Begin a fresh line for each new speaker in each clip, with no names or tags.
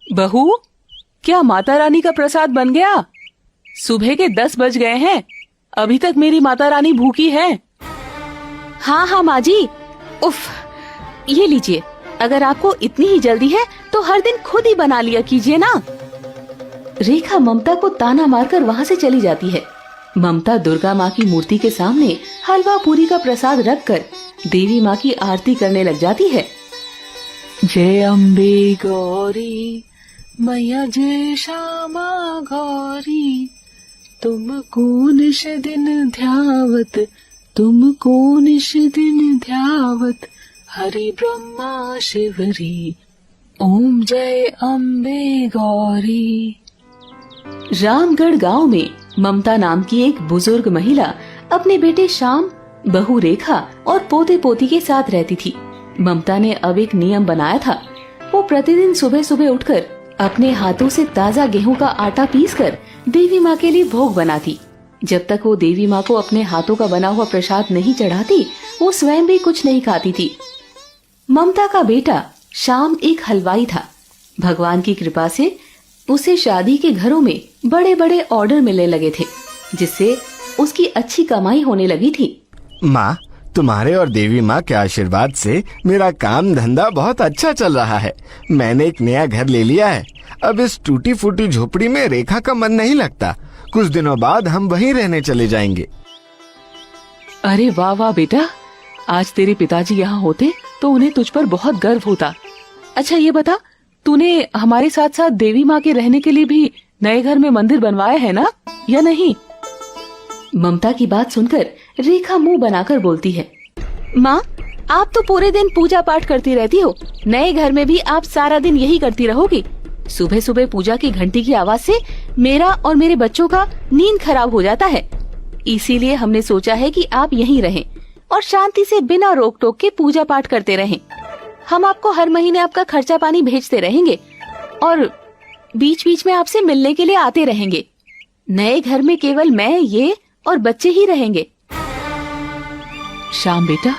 बहू, क्या माता रानी का प्रसाद बन गया? सुबह के 10 बज गए हैं, अभी तक मेरी माता रानी भूखी है।
हाँ हाँ माँ जी। उफ, ये लीजिए। अगर आपको इतनी ही जल्दी है तो हर दिन खुद ही बना लिया कीजिए ना। रेखा ममता को ताना मारकर वहाँ से चली जाती है। ममता दुर्गा माँ की मूर्ति के सामने हलवा पूरी का प्रसाद रखकर देवी माँ की आरती करने लग जाती है।
जय अम्बे गौरी मैया, जय श्यामा गौरी, तुमको निश दिन ध्यावत, तुमको निश दिन ध्यावत, हरि ब्रह्मा शिवरी, ओम जय अम्बे गौरी।
रामगढ़ गांव में ममता नाम की एक बुजुर्ग महिला अपने बेटे श्याम, बहू रेखा और पोते पोती के साथ रहती थी। ममता ने अब एक नियम बनाया था। वो प्रतिदिन सुबह सुबह उठकर अपने हाथों से ताजा गेहूं का आटा पीसकर देवी माँ के लिए भोग बनाती। जब तक वो देवी माँ को अपने हाथों का बना हुआ प्रसाद नहीं चढ़ाती, वो स्वयं भी कुछ नहीं खाती थी। ममता का बेटा श्याम एक हलवाई था। भगवान की कृपा से उसे शादी के घरों में बड़े बड़े ऑर्डर मिलने लगे थे, जिससे उसकी अच्छी कमाई होने लगी थी।
माँ, तुम्हारे और देवी माँ के आशीर्वाद से मेरा काम धंधा बहुत अच्छा चल रहा है। मैंने एक नया घर ले लिया है। अब इस टूटी फूटी झोपड़ी में रेखा का मन नहीं लगता। कुछ दिनों बाद हम वहीं रहने चले जाएंगे।
अरे वाह वाह बेटा, आज तेरे पिताजी यहाँ होते तो उन्हें तुझ पर बहुत गर्व होता। अच्छा ये बता, तूने हमारे साथ साथ देवी माँ के रहने के लिए भी नए घर में मंदिर बनवाया है ना, या नहीं?
ममता की बात सुनकर रेखा मुंह बनाकर बोलती है, माँ, आप तो पूरे दिन पूजा पाठ करती रहती हो। नए घर में भी आप सारा दिन यही करती रहोगी। सुबह सुबह पूजा की घंटी की आवाज से मेरा और मेरे बच्चों का नींद खराब हो जाता है। इसीलिए हमने सोचा है कि आप यहीं रहें और शांति से बिना रोक टोक के पूजा पाठ करते रहें। हम आपको हर महीने आपका खर्चा पानी भेजते रहेंगे और बीच बीच में आपसे मिलने के लिए आते रहेंगे। नए घर में केवल मैं, ये और बच्चे ही रहेंगे।
श्याम बेटा,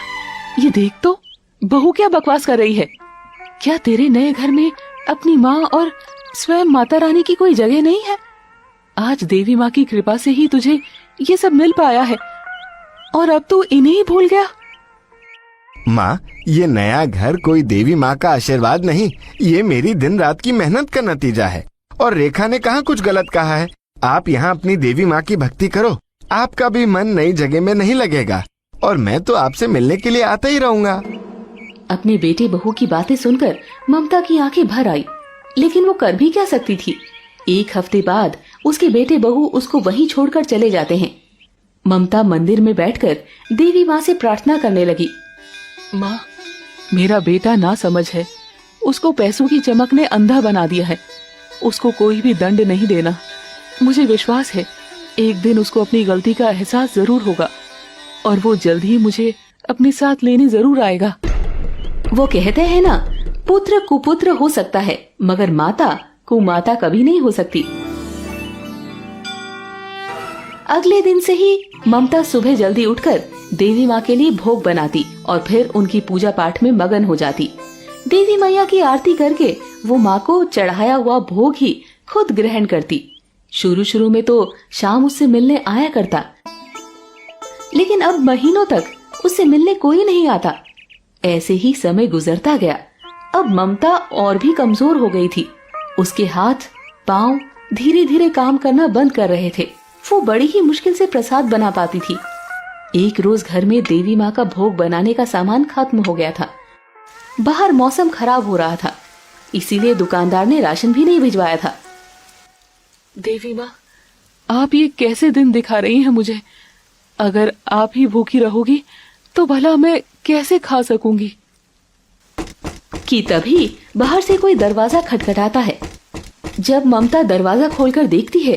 ये देख तो, बहू क्या बकवास कर रही है। क्या तेरे नए घर में अपनी माँ और स्वयं माता रानी की कोई जगह नहीं है? आज देवी माँ की कृपा से ही तुझे ये सब मिल पाया है और अब तू इन्हें ही भूल गया।
माँ, ये नया घर कोई देवी माँ का आशीर्वाद नहीं, ये मेरी दिन रात की मेहनत का नतीजा है। और रेखा ने कहाँ कुछ गलत कहा है। आप यहाँ अपनी देवी माँ की भक्ति करो, आपका भी मन नई जगह में नहीं लगेगा और मैं तो आपसे मिलने के लिए आता ही रहूंगा।
अपने बेटे बहू की बातें सुनकर ममता की आंखें भर आई, लेकिन वो कर भी क्या सकती थी। एक हफ्ते बाद उसके बेटे बहू उसको वहीं छोड़कर चले जाते हैं। ममता मंदिर में बैठकर देवी माँ से प्रार्थना करने लगी,
माँ, मेरा बेटा ना समझ है, उसको पैसों की चमक ने अंधा बना दिया है। उसको कोई भी दंड नहीं देना। मुझे विश्वास है एक दिन उसको अपनी गलती का एहसास जरूर होगा और वो जल्द ही मुझे अपने साथ लेने जरूर आएगा।
वो कहते हैं ना, पुत्र कुपुत्र हो सकता है मगर माता कुमाता कभी नहीं हो सकती। अगले दिन से ही ममता सुबह जल्दी उठकर देवी माँ के लिए भोग बनाती और फिर उनकी पूजा पाठ में मगन हो जाती। देवी मैया की आरती करके वो माँ को चढ़ाया हुआ भोग ही खुद ग्रहण करती। शुरू शुरू में तो शाम उससे मिलने आया करता, लेकिन अब महीनों तक उससे मिलने कोई नहीं आता। ऐसे ही समय गुजरता गया। अब ममता और भी कमजोर हो गई थी। उसके हाथ पांव धीरे धीरे काम करना बंद कर रहे थे। वो बड़ी ही मुश्किल से प्रसाद बना पाती थी। एक रोज घर में देवी माँ का भोग बनाने का सामान खत्म हो गया था। बाहर मौसम खराब हो रहा था, इसीलिए दुकानदार ने राशन भी नहीं भिजवाया था।
देवी माँ, आप ये कैसे दिन दिखा रही हैं मुझे? अगर आप ही भूखी रहोगी तो भला मैं कैसे खा सकूंगी?
कि तभी बाहर से कोई दरवाजा खटखटाता है। जब ममता दरवाजा खोलकर देखती है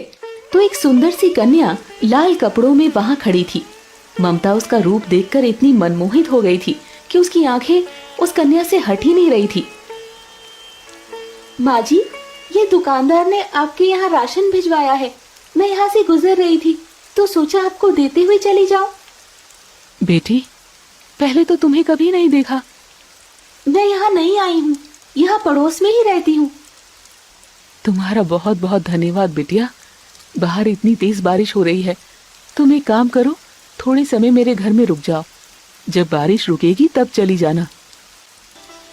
तो एक सुंदर सी कन्या लाल कपड़ों में वहां खड़ी थी। ममता उसका रूप देखकर इतनी मनमोहित हो गई थी कि उसकी आंखें उस कन्या से हट ही नहीं रही थी। माँ जी, ये दुकानदार ने आपके यहाँ राशन भिजवाया है। मैं यहाँ से गुजर रही थी तो सोचा आपको देते हुए चली जाऊं।
बेटी, पहले तो तुम्हें कभी नहीं देखा।
मैं यहाँ नहीं आई हूँ, यहाँ पड़ोस में ही रहती हूँ।
तुम्हारा बहुत बहुत धन्यवाद बिटिया। बाहर इतनी तेज बारिश हो रही है, तुम एक काम करो, थोड़े समय मेरे घर में रुक जाओ। जब बारिश रुकेगी तब चली जाना।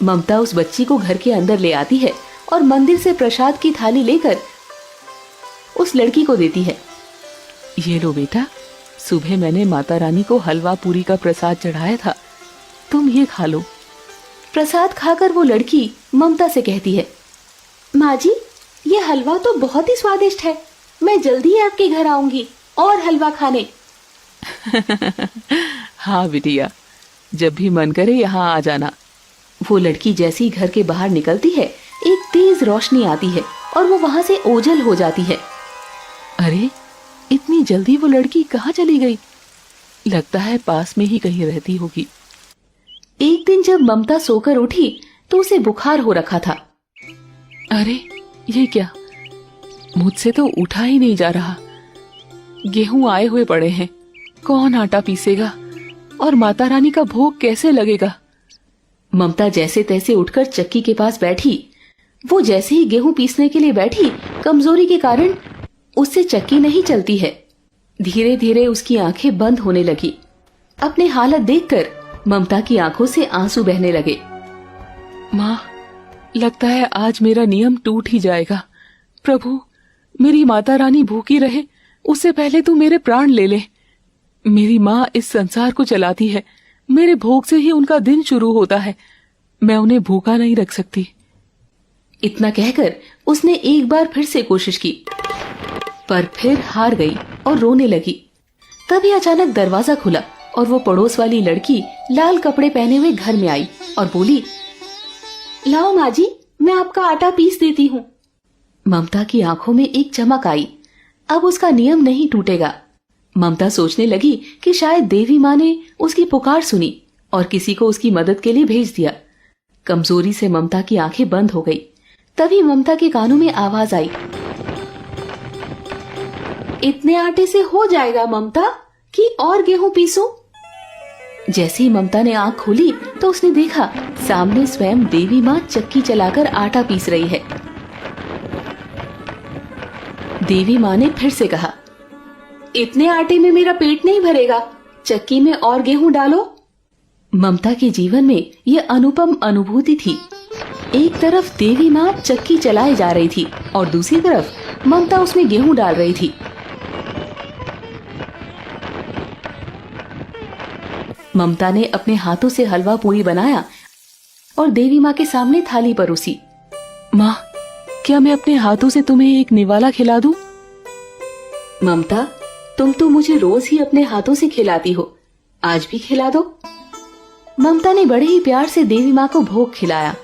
ममता उस बच्ची को घर के अंदर ले आती है और मंदिर से प्रसाद की थाली लेकर उस लड़की को देती है।
ये लो बेटा, सुबह मैंने माता रानी को हलवा पूरी का प्रसाद चढ़ाया था, तुम ये खा लो।
प्रसाद खाकर वो लड़की ममता से कहती है, माँ जी, ये हलवा तो बहुत ही स्वादिष्ट है। मैं जल्दी आपके घर आऊंगी और हलवा खाने।
हाँ बिटिया, जब भी मन करे यहाँ आ जाना।
वो लड़की जैसे ही घर के बाहर निकलती है, एक तेज रोशनी आती है और वो वहां से ओझल हो जाती है।
अरे, इतनी जल्दी वो लड़की कहाँ चली गई? लगता है पास में ही कहीं रहती होगी।
एक दिन जब ममता सोकर उठी तो उसे बुखार हो रखा था।
अरे, ये क्या? मुझसे तो उठा ही नहीं जा रहा। गेहूं आए हुए पड़े हैं, कौन आटा पीसेगा और माता रानी का भोग कैसे लगेगा?
ममता जैसे तैसे उठकर चक्की के पास बैठी। वो जैसे ही गेहूं पीसने के लिए बैठी, कमजोरी के कारण उससे चक्की नहीं चलती है। धीरे धीरे उसकी आंखें बंद होने लगी। अपने हालत देखकर ममता की आंखों से आंसू बहने लगे।
माँ, लगता है आज मेरा नियम टूट ही जाएगा। प्रभु, मेरी माता रानी भूखी रहे उससे पहले तू मेरे प्राण ले ले। मेरी माँ इस संसार को चलाती है, मेरे भोग से ही उनका दिन शुरू होता है। मैं उन्हें भूखा नहीं रख सकती।
इतना कहकर उसने एक बार फिर से कोशिश की, पर फिर हार गई और रोने लगी। तभी अचानक दरवाजा खुला और वो पड़ोस वाली लड़की लाल कपड़े पहने हुए घर में आई और बोली, लाओ माँ जी, मैं आपका आटा पीस देती हूँ। ममता की आंखों में एक चमक आई। अब उसका नियम नहीं टूटेगा। ममता सोचने लगी कि शायद देवी माँ ने उसकी पुकार सुनी और किसी को उसकी मदद के लिए भेज दिया। कमजोरी से ममता की आंखें बंद हो गई। तभी ममता के कानों में आवाज आई, इतने आटे से हो जाएगा ममता, कि और गेहूं पीसूं? जैसे ही ममता ने आंख खोली तो उसने देखा सामने स्वयं देवी माँ चक्की चलाकर आटा पीस रही है। देवी माँ ने फिर से कहा, इतने आटे में मेरा पेट नहीं भरेगा, चक्की में और गेहूं डालो। ममता के जीवन में यह अनुपम अनुभूति थी। एक तरफ देवी माँ चक्की चलाए जा रही थी और दूसरी तरफ ममता उसमें गेहूं डाल रही थी। ममता ने अपने हाथों से हलवा पूरी बनाया और देवी माँ के सामने थाली परोसी।
माँ, क्या मैं अपने हाथों से तुम्हें एक निवाला खिला दूं?
ममता, तुम तो मुझे रोज ही अपने हाथों से खिलाती हो, आज भी खिला दो। ममता ने बड़े ही प्यार से देवी माँ को भोग खिलाया।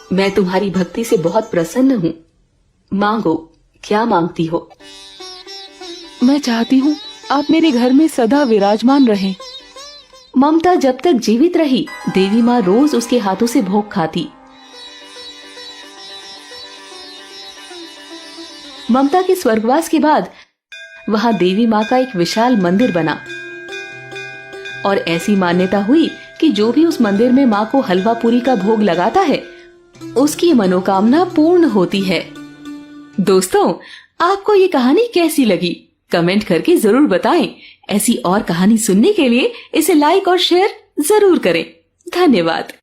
मैं तुम्हारी भक्ति से बहुत प्रसन्न हूँ। मांगो, क्या मांगती हो?
मैं चाहती हूँ आप मेरे घर में सदा विराजमान रहें।
ममता जब तक जीवित रही, देवी माँ रोज उसके हाथों से भोग खाती। ममता के स्वर्गवास के बाद वहां देवी माँ का एक विशाल मंदिर बना और ऐसी मान्यता हुई कि जो भी उस मंदिर में माँ को हलवा पूरी का भोग लगाता है, उसकी मनोकामना पूर्ण होती है। दोस्तों, आपको ये कहानी कैसी लगी? कमेंट करके जरूर बताएं। ऐसी और कहानी सुनने के लिए इसे लाइक और शेयर जरूर करें। धन्यवाद।